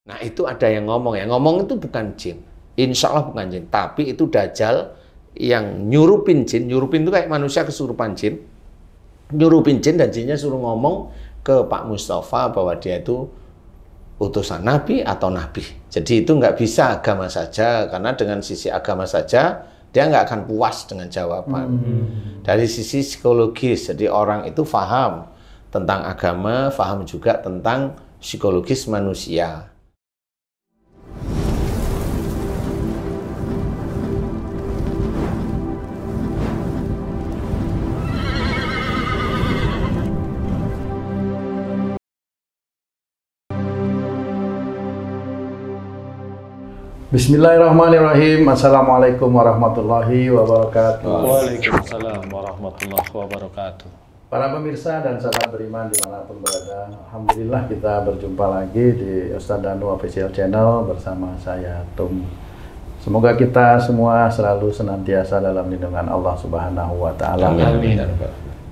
Nah itu ada yang ngomong, ya ngomong itu bukan jin, insya Allah bukan jin, tapi itu Dajjal yang nyurupin jin. Nyurupin itu kayak manusia kesurupan jin, nyurupin jin dan jinnya suruh ngomong ke Pak Mustafa bahwa dia itu utusan Nabi atau Nabi. Jadi itu nggak bisa agama saja, karena dengan sisi agama saja dia nggak akan puas dengan jawaban. Dari sisi psikologis, jadi orang itu paham tentang agama, paham juga tentang psikologis manusia. Bismillahirrahmanirrahim. Assalamualaikum warahmatullahi wabarakatuh. Waalaikumsalam warahmatullahi wabarakatuh. Para pemirsa dan sahabat beriman dimanapun berada, alhamdulillah kita berjumpa lagi di Ustadz Danu Official Channel bersama saya Tum. Semoga kita semua selalu senantiasa dalam lindungan Allah Subhanahu wa Ta'ala. Amin.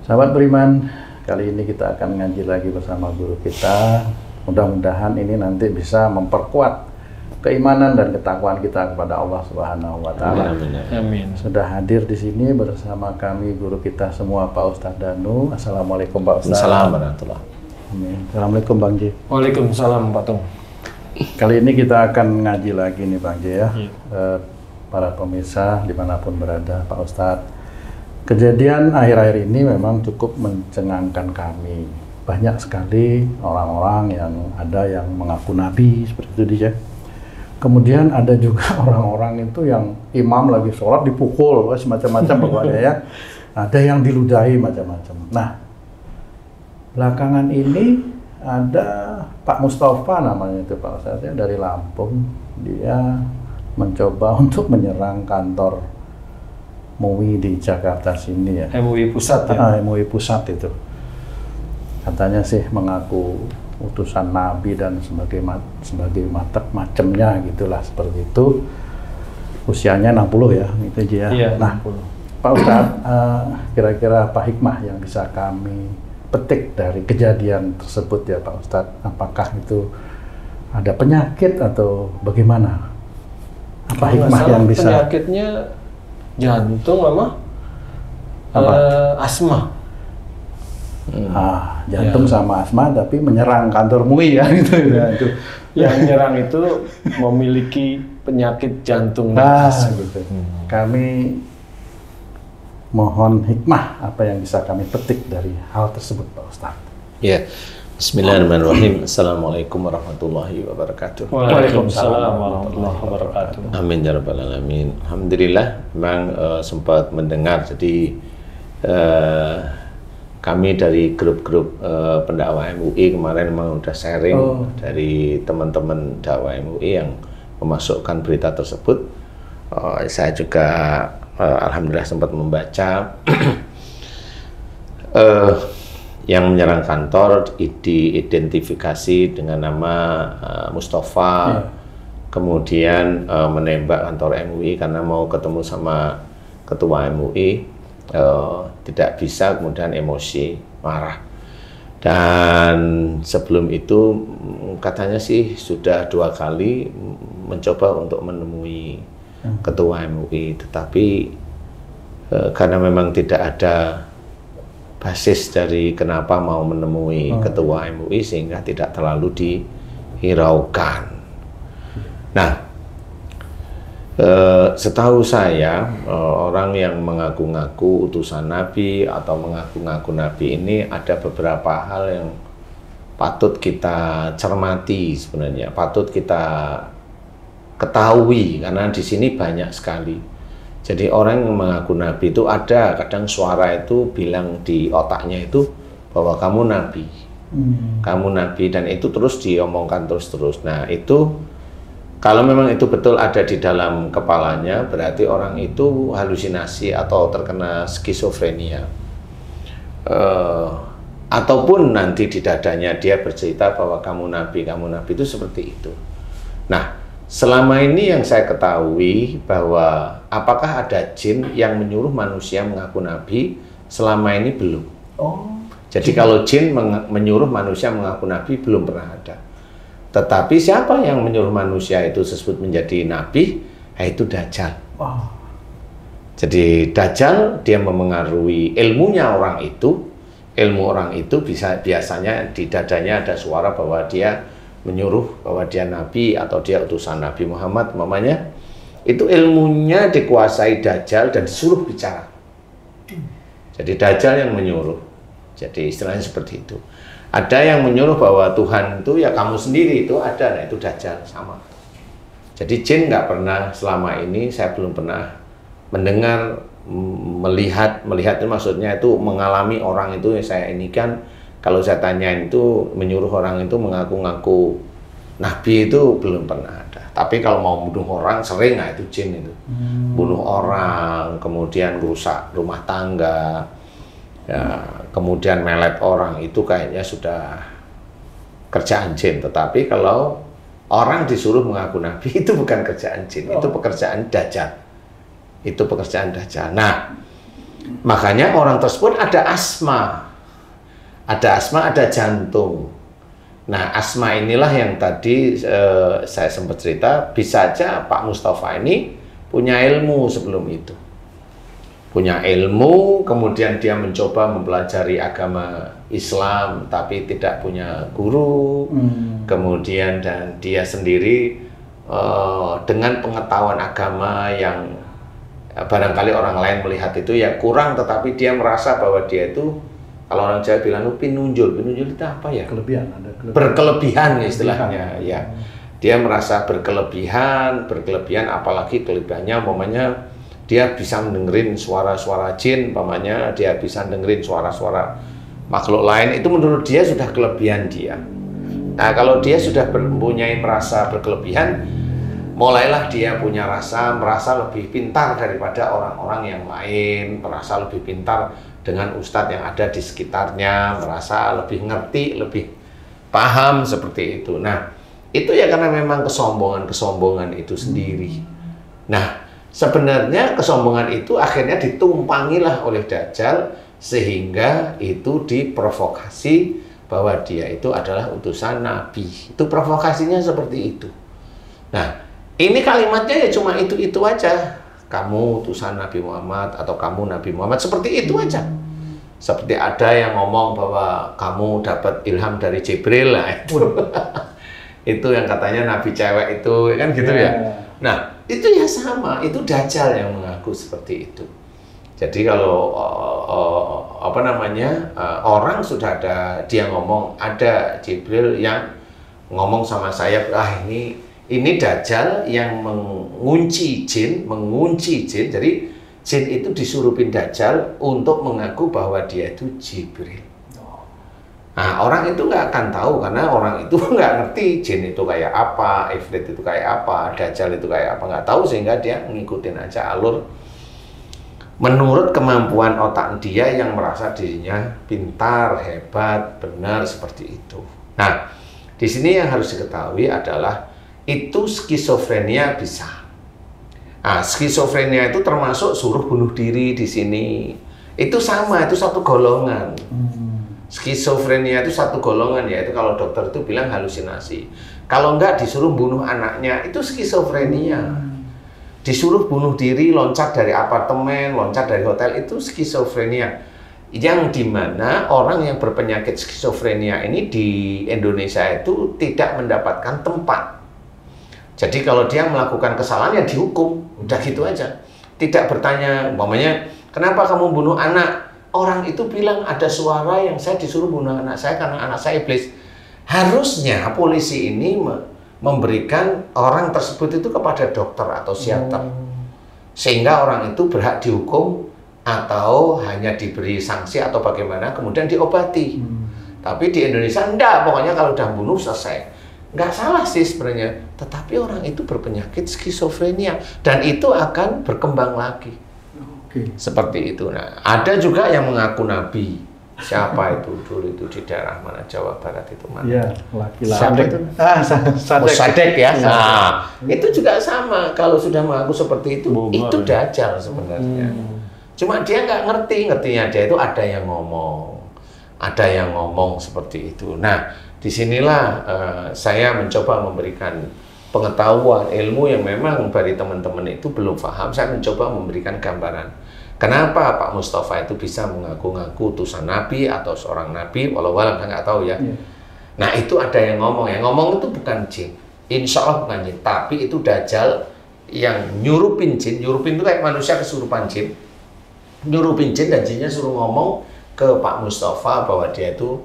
Sahabat beriman, kali ini kita akan ngaji lagi bersama guru kita. Mudah-mudahan ini nanti bisa memperkuat keimanan dan ketakwaan kita kepada Allah Subhanahu wa Ta'ala. Amin. Sudah hadir di sini bersama kami guru kita semua, Pak Ustadz Danu. Assalamualaikum Pak Ustadz. Assalamualaikum. Amin. Assalamualaikum Bang Ji. Waalaikumsalam Pak Tung. Kali ini kita akan ngaji lagi nih Bang Ji ya. Iya. Para pemirsa dimanapun berada, Pak Ustadz. Kejadian akhir-akhir ini memang cukup mencengangkan kami. Banyak sekali orang-orang yang ada yang mengaku nabi seperti itu dia. Kemudian ada juga orang-orang itu yang imam lagi sholat dipukul, semacam-macam pokoknya ya. Ada yang diludahi macam-macam. Nah, belakangan ini ada Pak Mustafa namanya itu Pak Ustadz ya, dari Lampung. Dia mencoba untuk menyerang kantor MUI di Jakarta sini ya. MUI Pusat ya? MUI Pusat itu. Katanya sih mengaku utusan Nabi dan sebagai macamnya gitulah, seperti itu. Usianya 60 ya, itu aja ya. Iya, nah, 60. Pak Ustadz, kira-kira apa hikmah yang bisa kami petik dari kejadian tersebut ya Pak Ustadz? Apakah itu ada penyakit atau bagaimana? Apa hikmah yang bisa? Penyakitnya jantung apa? Asma. Jantung sama asma, tapi menyerang kantor MUI ya gitu ya. Itu. Yang menyerang itu memiliki penyakit jantung dan asma. Gitu. Kami mohon hikmah apa yang bisa kami petik dari hal tersebut Pak Ustadz. Ya, Bismillahirrahmanirrahim. Assalamualaikum warahmatullahi wabarakatuh. Waalaikumsalam warahmatullahi wabarakatuh. Amin ya rabbal alamin. Alhamdulillah, memang sempat mendengar. Jadi kami dari grup-grup pendakwah MUI kemarin memang udah sharing dari teman-teman dakwah MUI yang memasukkan berita tersebut. Saya juga alhamdulillah sempat membaca yang menyerang kantor diidentifikasi dengan nama Mustafa, kemudian menembak kantor MUI karena mau ketemu sama ketua MUI. Tidak bisa, kemudian emosi, marah. Dan sebelum itu katanya sih sudah 2 kali mencoba untuk menemui ketua MUI, tetapi karena memang tidak ada basis dari kenapa mau menemui ketua MUI sehingga tidak terlalu dihiraukan. Nah, setahu saya orang yang mengaku-ngaku utusan Nabi atau mengaku-ngaku Nabi ini ada beberapa hal yang patut kita cermati sebenarnya, patut kita ketahui karena di sini banyak sekali. Jadi orang yang mengaku Nabi itu ada, kadang suara itu bilang di otaknya itu bahwa kamu Nabi, kamu Nabi, dan itu terus diomongkan terus-terus. Nah itu kalau memang itu betul ada di dalam kepalanya, berarti orang itu halusinasi atau terkena skizofrenia. Ataupun nanti di dadanya dia bercerita bahwa kamu Nabi itu seperti itu. Nah, selama ini yang saya ketahui bahwa apakah ada jin yang menyuruh manusia mengaku Nabi, selama ini belum. Jadi kalau jin menyuruh manusia mengaku Nabi belum pernah ada. Tetapi siapa yang menyuruh manusia itu disebut menjadi nabi? Itu Dajjal. Jadi Dajjal dia memengaruhi ilmunya orang itu. Ilmu orang itu biasanya di dadanya ada suara bahwa dia menyuruh bahwa dia nabi atau dia utusan Nabi Muhammad umpamanya. Itu ilmunya dikuasai Dajjal dan disuruh bicara. Jadi Dajjal yang menyuruh. Jadi istilahnya seperti itu. Ada yang menyuruh bahwa Tuhan itu ya kamu sendiri, itu ada, nah itu Dajjal sama. Jadi jin nggak pernah selama ini, saya belum pernah mendengar, melihat itu maksudnya itu mengalami orang itu yang saya ini kan, kalau saya tanya itu menyuruh orang itu mengaku-ngaku nabi itu belum pernah ada. Tapi kalau mau bunuh orang sering, nah itu jin itu. Bunuh orang, kemudian rusak rumah tangga, ya, kemudian melet orang, itu kayaknya sudah kerjaan jin. Tetapi kalau orang disuruh mengaku nabi itu bukan kerjaan jin, itu pekerjaan Dajjal. Itu pekerjaan Dajjal. Nah, makanya orang tersebut ada asma. Ada asma, ada jantung. Nah, asma inilah yang tadi saya sempat cerita, bisa aja Pak Mustafa ini punya ilmu sebelum itu. Punya ilmu, kemudian dia mencoba mempelajari agama Islam, tapi tidak punya guru. Kemudian dan dia sendiri dengan pengetahuan agama yang barangkali orang lain melihat itu ya kurang, tetapi dia merasa bahwa dia itu, kalau orang Jawa bilang pinunjul itu apa ya? Kelebihan, ada kelebihan. Berkelebihan istilahnya, ya. Dia merasa berkelebihan, apalagi kelebihannya, umpamanya dia bisa mendengerin suara-suara jin, umpamanya dia bisa dengerin suara-suara makhluk lain, itu menurut dia sudah kelebihan dia. Nah, kalau dia sudah mempunyai merasa berkelebihan, mulailah dia punya merasa lebih pintar daripada orang-orang yang lain, merasa lebih pintar dengan ustadz yang ada di sekitarnya, merasa lebih ngerti, lebih paham seperti itu. Nah, itu ya karena memang kesombongan itu sendiri. Nah, sebenarnya kesombongan itu akhirnya ditumpangilah oleh Dajjal, sehingga itu diprovokasi bahwa dia itu adalah utusan Nabi. Itu provokasinya seperti itu. Nah, ini kalimatnya ya cuma itu aja. Kamu utusan Nabi Muhammad atau kamu Nabi Muhammad, seperti itu aja. Seperti ada yang ngomong bahwa kamu dapat ilham dari Jibril lah. Itu yang katanya Nabi cewek itu, kan gitu ya. Nah, itu ya sama, itu Dajjal yang mengaku seperti itu. Jadi kalau orang sudah ada, dia ngomong ada Jibril yang ngomong sama saya, ini Dajjal yang mengunci jin. Jadi jin itu disuruhin Dajjal untuk mengaku bahwa dia itu Jibril. Nah, orang itu nggak akan tahu karena orang itu nggak ngerti jin itu kayak apa, ifrit itu kayak apa, Dajjal itu kayak apa, nggak tahu, sehingga dia ngikutin aja alur menurut kemampuan otak dia yang merasa dirinya pintar, hebat, benar seperti itu. Nah, di sini yang harus diketahui adalah itu skizofrenia bisa. Nah, skizofrenia itu termasuk suruh bunuh diri di sini. Itu sama, itu satu golongan. Skizofrenia itu satu golongan, yaitu kalau dokter itu bilang halusinasi. Kalau enggak disuruh bunuh anaknya, itu skizofrenia. Disuruh bunuh diri, loncat dari apartemen, loncat dari hotel, itu skizofrenia. Yang dimana orang yang berpenyakit skizofrenia ini di Indonesia itu tidak mendapatkan tempat. Jadi kalau dia melakukan kesalahan ya dihukum, udah gitu aja. Tidak bertanya, umpamanya, kenapa kamu bunuh anak? Orang itu bilang ada suara yang saya disuruh bunuh anak saya karena anak saya iblis. Harusnya polisi ini memberikan orang tersebut itu kepada dokter atau psikiater. Sehingga orang itu berhak dihukum atau hanya diberi sanksi atau bagaimana, kemudian diobati. Tapi di Indonesia enggak, pokoknya kalau udah bunuh selesai. Nggak salah sih sebenarnya, tetapi orang itu berpenyakit skizofrenia dan itu akan berkembang lagi. Seperti itu. Nah, ada juga yang mengaku nabi. Siapa itu dulu itu di daerah mana, Jawa Barat itu mana? Iya, laki-laki. Siapa itu? Sadek ya. Nah, itu juga sama. Kalau sudah mengaku seperti itu, itu Dajjal sebenarnya. Cuma dia nggak ngertinya dia itu ada yang ngomong seperti itu. Nah, disinilah saya mencoba memberikan pengetahuan ilmu yang memang dari teman-teman itu belum paham. Saya mencoba memberikan gambaran kenapa Pak Mustafa itu bisa mengaku-ngaku utusan Nabi atau seorang Nabi, walau saya nggak tahu ya. Nah itu ada yang ngomong itu bukan jin, insya Allah bukan jin, tapi itu dajjal yang nyurupin jin. Nyurupin itu kayak manusia kesurupan jin, nyurupin jin dan jinnya suruh ngomong ke Pak Mustafa bahwa dia itu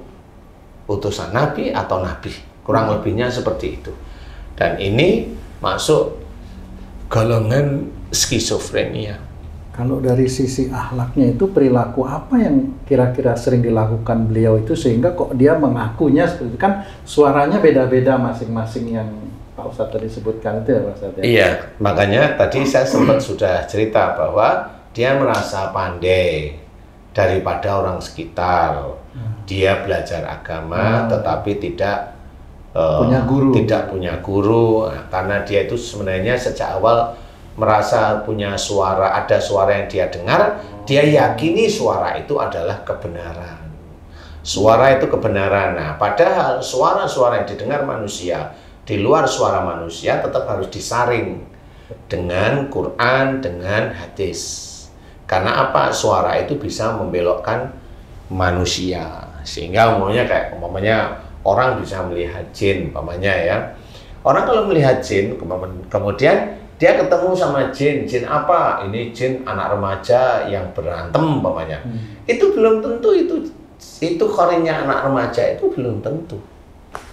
utusan Nabi atau Nabi, kurang lebihnya seperti itu. Dan ini masuk golongan skizofrenia. Kalau dari sisi akhlaknya itu perilaku apa yang kira-kira sering dilakukan beliau itu sehingga kok dia mengakunya seperti itu? Kan suaranya beda-beda masing-masing yang Pak Ustadz tadi sebutkan itu ya Pak Ustadz ya? Iya, makanya tadi saya sempat sudah cerita bahwa dia merasa pandai daripada orang sekitar. Dia belajar agama tetapi tidak tidak punya guru. Nah, karena dia itu sebenarnya sejak awal merasa punya suara, ada suara yang dia dengar, dia yakini suara itu adalah kebenaran. Suara itu kebenaran. Nah, padahal suara-suara yang didengar manusia di luar suara manusia tetap harus disaring dengan Quran, dengan hadis. Karena apa? Suara itu bisa membelokkan manusia. Sehingga umpamanya orang bisa melihat jin, umpamanya ya. Orang kalau melihat jin, kemudian dia ketemu sama jin apa? Ini jin anak remaja yang berantem, umpamanya. Itu belum tentu itu korinnya anak remaja, itu belum tentu.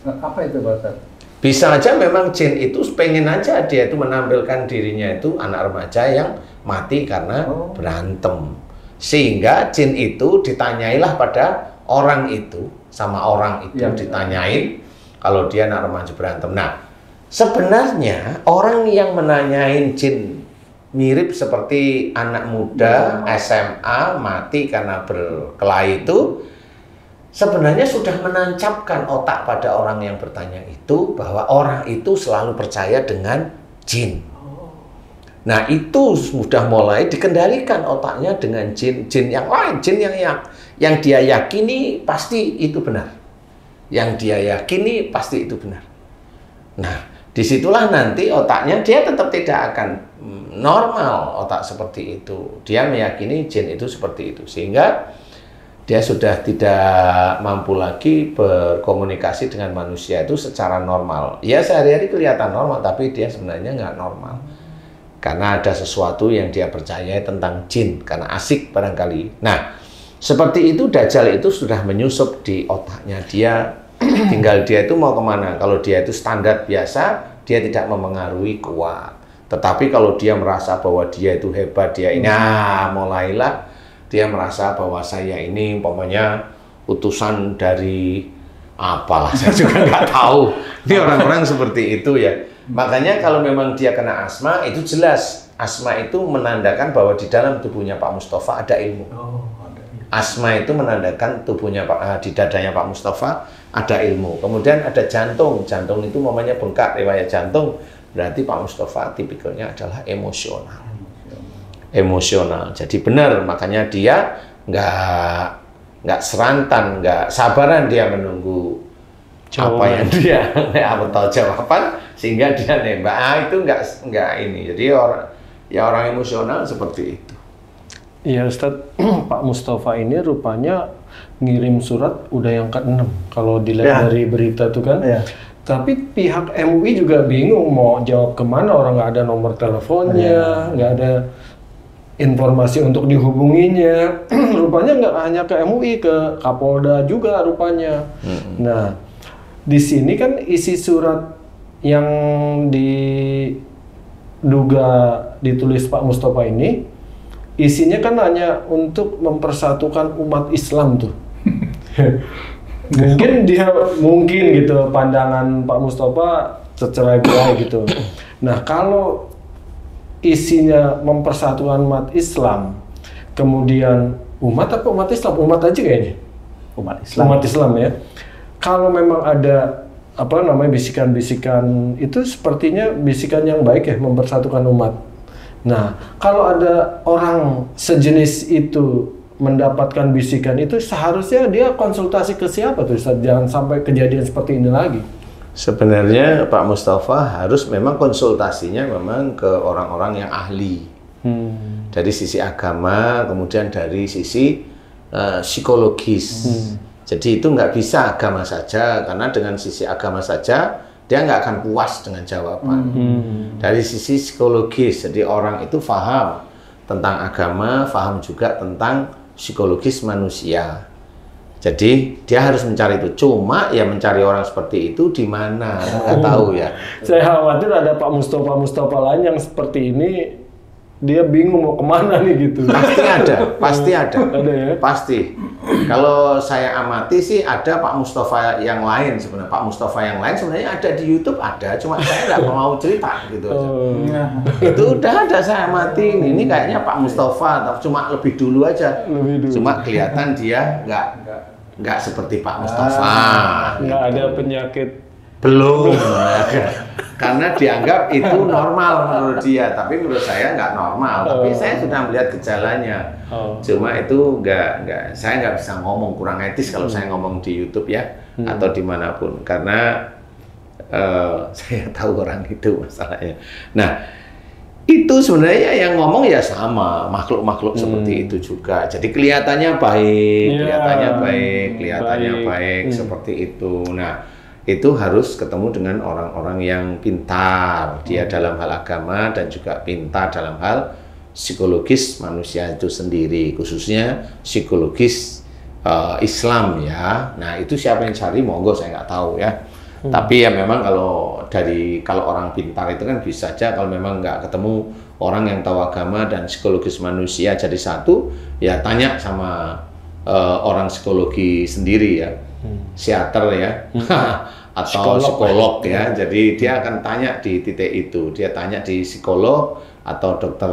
Apa itu Pak Ustadz? Bisa aja memang jin itu pengen aja dia itu menampilkan dirinya itu anak remaja yang mati karena berantem. Sehingga jin itu ditanyailah pada orang itu, sama orang itu ditanyain kalau dia anak remaja berantem. Nah, sebenarnya orang yang menanyain jin mirip seperti anak muda SMA mati karena berkelahi itu sebenarnya sudah menancapkan otak pada orang yang bertanya itu bahwa orang itu selalu percaya dengan jin. Nah itu sudah mulai dikendalikan otaknya dengan jin yang lain, jin yang dia yakini pasti itu benar. Yang dia yakini pasti itu benar. Nah disitulah nanti otaknya dia tetap tidak akan normal otak seperti itu. Dia meyakini jin itu seperti itu sehingga dia sudah tidak mampu lagi berkomunikasi dengan manusia itu secara normal. Ya sehari-hari kelihatan normal, tapi dia sebenarnya nggak normal. Karena ada sesuatu yang dia percaya tentang jin, karena asik barangkali. Nah, seperti itu Dajjal itu sudah menyusup di otaknya dia. Tinggal dia itu mau kemana. Kalau dia itu standar biasa, dia tidak memengaruhi kuat. Tetapi kalau dia merasa bahwa dia itu hebat, dia ini, mulailah dia merasa bahwa saya ini umpamanya utusan dari apalah, saya juga nggak tahu. Ini orang-orang seperti itu ya. Makanya kalau memang dia kena asma, itu jelas. Asma itu menandakan bahwa di dalam tubuhnya Pak Mustafa ada ilmu. Asma itu menandakan tubuhnya di dadanya Pak Mustafa ada ilmu. Kemudian ada jantung. Jantung itu namanya bengkak, riwayat jantung. Berarti Pak Mustafa tipikalnya adalah emosional. Emosional. Jadi benar, makanya dia nggak serantan, nggak sabaran dia menunggu apa yang dia tahu jawaban sehingga dia nembak. Itu nggak ini. Jadi orang emosional seperti itu. Iya Ustadz, Pak Mustafa ini rupanya ngirim surat udah yang ke-6 kalau dilihat dari berita tuh kan. Tapi pihak MUI juga bingung mau jawab kemana, orang nggak ada nomor teleponnya, nggak ada informasi untuk dihubunginya. Rupanya nggak hanya ke MUI, ke Kapolda juga rupanya. Nah, di sini kan isi surat yang diduga ditulis Pak Mustafa ini, isinya kan hanya untuk mempersatukan umat Islam tuh. mungkin gitu pandangan Pak Mustafa tercerai-berai gitu. Nah, kalau isinya mempersatukan umat Islam, kemudian umat Islam? Umat aja kayaknya. Umat Islam ya. Kalau memang ada bisikan-bisikan itu sepertinya bisikan yang baik ya, mempersatukan umat. Nah, kalau ada orang sejenis itu mendapatkan bisikan itu seharusnya dia konsultasi ke siapa tuh Ustaz? Jangan sampai kejadian seperti ini lagi. Sebenarnya Pak Mustafa harus memang konsultasinya memang ke orang-orang yang ahli. Dari sisi agama, kemudian dari sisi psikologis. Jadi itu nggak bisa agama saja, karena dengan sisi agama saja dia nggak akan puas dengan jawaban. Dari sisi psikologis, jadi orang itu paham tentang agama, paham juga tentang psikologis manusia. Jadi dia harus mencari itu. Cuma ya mencari orang seperti itu di mana? Nggak tahu ya. Saya khawatir ada Pak Mustafa lain yang seperti ini, dia bingung mau kemana nih gitu. Pasti ada, pasti ada. Ada ya? Pasti. Kalau saya amati sih ada Pak Mustafa yang lain sebenarnya. Pak Mustafa yang lain sebenarnya ada di YouTube ada, cuma saya nggak mau cerita gitu aja. Itu udah ada saya amati. Ini kayaknya Pak Mustafa, cuma lebih dulu aja. Cuma kelihatan dia nggak seperti Pak Mustafa. Nggak ada penyakit. Belum. Karena dianggap itu normal menurut dia, tapi menurut saya nggak normal. Tapi saya sudah melihat gejalanya. Cuma itu saya nggak bisa ngomong, kurang etis kalau saya ngomong di YouTube ya, atau dimanapun, karena saya tahu orang itu masalahnya. Nah, itu sebenarnya yang ngomong ya sama makhluk-makhluk seperti itu juga. Jadi kelihatannya baik, kelihatannya baik seperti itu. Nah, itu harus ketemu dengan orang-orang yang pintar dia dalam hal agama dan juga pintar dalam hal psikologis manusia itu sendiri, khususnya psikologis Islam ya. Nah itu siapa yang cari monggo, saya nggak tahu ya. Tapi ya memang kalau orang pintar itu kan bisa aja kalau memang nggak ketemu orang yang tahu agama dan psikologis manusia jadi satu, ya tanya sama orang psikologi sendiri ya. Psikiater ya, atau psikolog ya. Jadi dia akan tanya di titik itu, dia tanya di psikolog atau dokter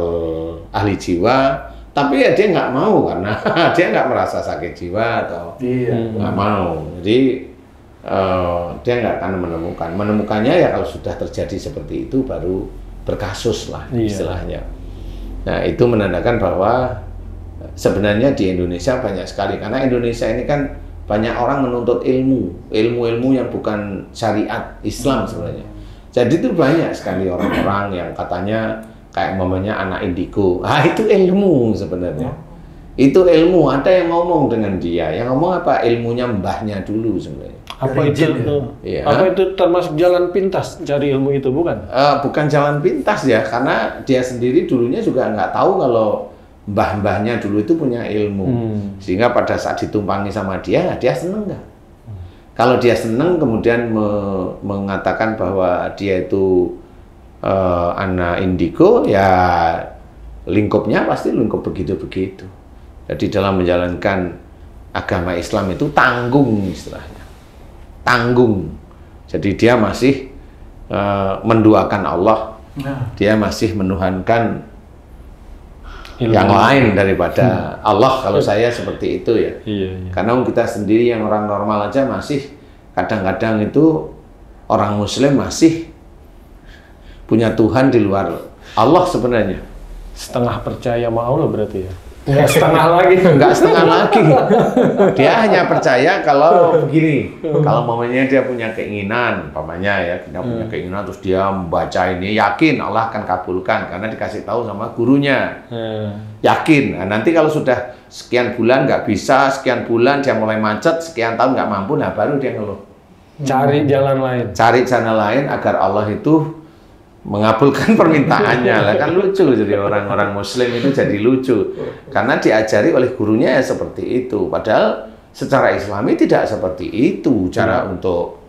ahli jiwa. Tapi ya dia nggak mau karena dia nggak merasa sakit jiwa atau nggak mau. Jadi dia nggak akan menemukannya ya kalau sudah terjadi seperti itu baru berkasus lah istilahnya. Nah itu menandakan bahwa sebenarnya di Indonesia banyak sekali, karena Indonesia ini kan banyak orang menuntut ilmu yang bukan syariat Islam sebenarnya. Jadi itu banyak sekali orang-orang yang katanya kayak mamanya anak indigo. Itu ilmu sebenarnya. Itu ilmu, ada yang ngomong dengan dia. Yang ngomong apa? Ilmunya mbahnya dulu sebenarnya. Apa itu? Apa itu termasuk jalan pintas cari ilmu itu, bukan? Bukan jalan pintas ya, karena dia sendiri dulunya juga nggak tahu kalau mbah-mbahnya dulu itu punya ilmu, sehingga pada saat ditumpangi sama dia seneng nggak? Kalau dia seneng kemudian mengatakan bahwa dia itu anak indigo, ya lingkupnya pasti lingkup begitu-begitu. Jadi dalam menjalankan agama Islam itu tanggung istilahnya, tanggung. Jadi dia masih menduakan Allah, dia masih menuhankan yang lain daripada Allah. Kalau saya seperti itu ya. Karena kita sendiri yang orang normal aja masih kadang-kadang itu orang Muslim masih punya Tuhan di luar Allah sebenarnya. Setengah percaya sama Allah berarti ya? Nggak setengah lagi. Nggak setengah lagi. Dia hanya percaya kalau begini, kalau mamanya dia punya keinginan, pamannya ya, dia punya keinginan terus dia membaca ini, yakin Allah akan kabulkan karena dikasih tahu sama gurunya. Yakin. Nah, nanti kalau sudah sekian bulan nggak bisa, sekian bulan dia mulai macet, sekian tahun nggak mampu, nah baru dia ngeluh. Cari jalan lain. Cari jalan lain agar Allah itu mengabulkan permintaannya lah, kan lucu. Jadi orang-orang Muslim itu jadi lucu karena diajari oleh gurunya ya seperti itu, padahal secara Islami tidak seperti itu cara untuk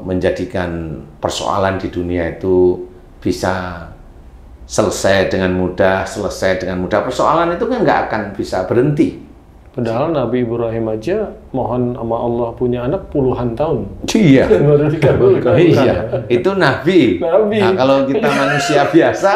menjadikan persoalan di dunia itu bisa selesai dengan mudah. Persoalan itu kan nggak akan bisa berhenti. Padahal Nabi Ibrahim aja mohon sama Allah punya anak puluhan tahun. Iya. Baru dikabulkan. Iya. Itu Nabi. Nah, kalau kita manusia biasa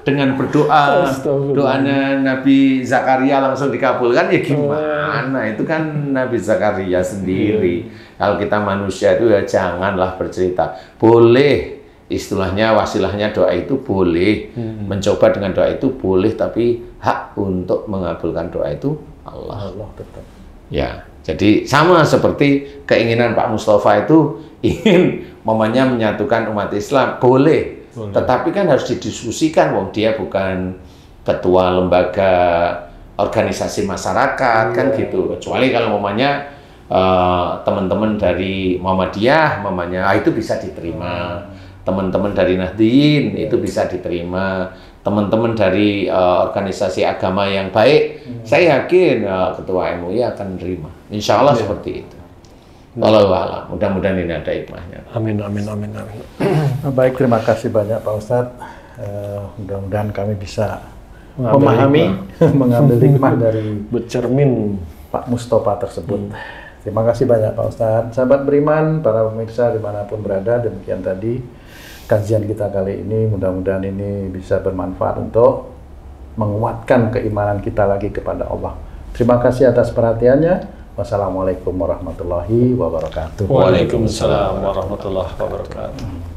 dengan berdoa, doanya Nabi Zakaria langsung dikabulkan ya gimana? Itu kan Nabi Zakaria sendiri. Kalau kita manusia itu ya janganlah bercerita. Boleh istilahnya wasilahnya doa itu boleh, mencoba dengan doa itu boleh, tapi hak untuk mengabulkan doa itu Allah. Allah tetap. Ya, jadi sama seperti keinginan Pak Mustafa itu ingin mamanya menyatukan umat Islam, boleh. Tetapi kan harus didiskusikan, wong dia bukan ketua lembaga organisasi masyarakat, kan gitu. Kecuali kalau mamanya teman-teman dari Muhammadiyah, mamanya itu bisa diterima. Teman-teman dari Nahdliyin itu bisa diterima. Teman-teman dari organisasi agama yang baik, saya yakin ketua MUI akan menerima. Insya Allah seperti itu. Wallahu a'lam. Mudah-mudahan ini ada hikmahnya. Amin, amin, amin, amin. Baik, terima kasih banyak Pak Ustadz. Mudah-mudahan kami bisa Mengambil mengambil hikmah dari bercermin Pak Mustafa tersebut. Terima kasih banyak Pak Ustadz. Sahabat beriman, para pemirsa dimanapun berada, demikian tadi kajian kita kali ini. Mudah-mudahan ini bisa bermanfaat untuk menguatkan keimanan kita lagi kepada Allah. Terima kasih atas perhatiannya. Wassalamualaikum warahmatullahi wabarakatuh. Waalaikumsalam warahmatullahi wabarakatuh.